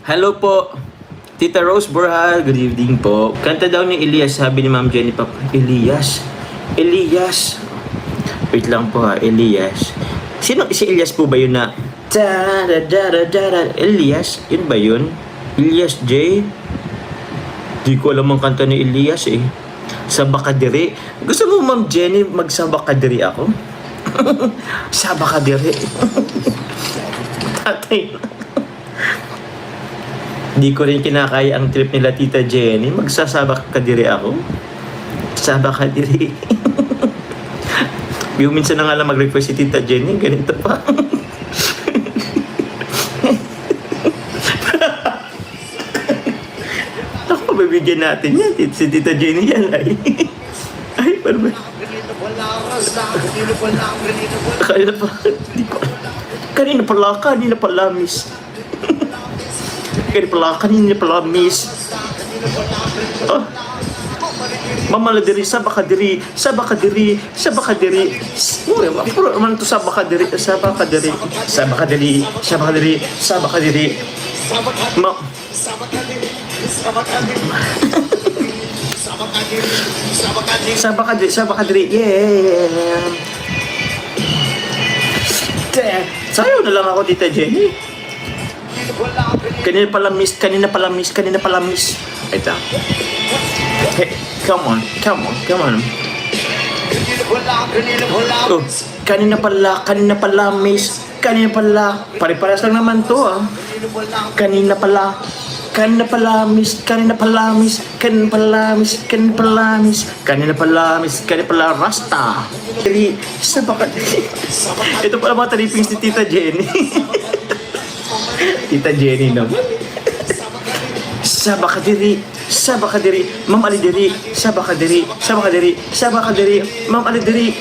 Hello po, Tita Rose Borja, good evening po. Kanta daw ni Elias, sabi ni Ma'am Jenny pa. Elias? Elias? Wait lang po ha, Elias. Sino si Elias po ba yun na Elias? Yun ba yun? Elias J? Di ko alam ang kanta ni Elias eh. Sabakadiri. Gusto mo Ma'am Jenny magsabakadiri ako? Sabakadiri. Tatay. Di ko rin kinakaya ang trip nila Tita Jenny. Magsasabak kadiri ako. Sabak kadiri. Yung minsan na nga lang mag-request si Tita Jenny, ganito pa. Ako, mabibigyan natin yan. Si Tita Jenny yan ay. Ay, paano ba? Kanina pala, miss. Kanina pala, miss. Oh. Mamaladiri, sabakadiri. Puro naman ito sabakadiri. Sabakadiri, yeah. Sayo na lang ako, Tita Jenny. Kanina pala miss. Ito. Hey, come on. Oh, kanina pala miss. Pare-pares lang naman to ah. Kanina pala miss. Rasta. Ito pala mga trippings ni Tita Jenny. Tita Jenny naman. Sabakadiri, Ma'am Alidiri, sabakadiri, Ma'am Alidiri.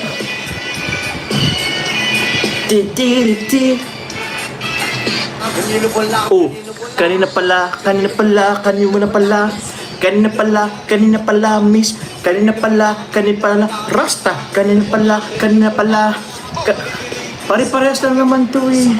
Oh, kanina pala, miss. Kanina pala, rasta. Kanina pala. Pare-parehas lang naman to eh.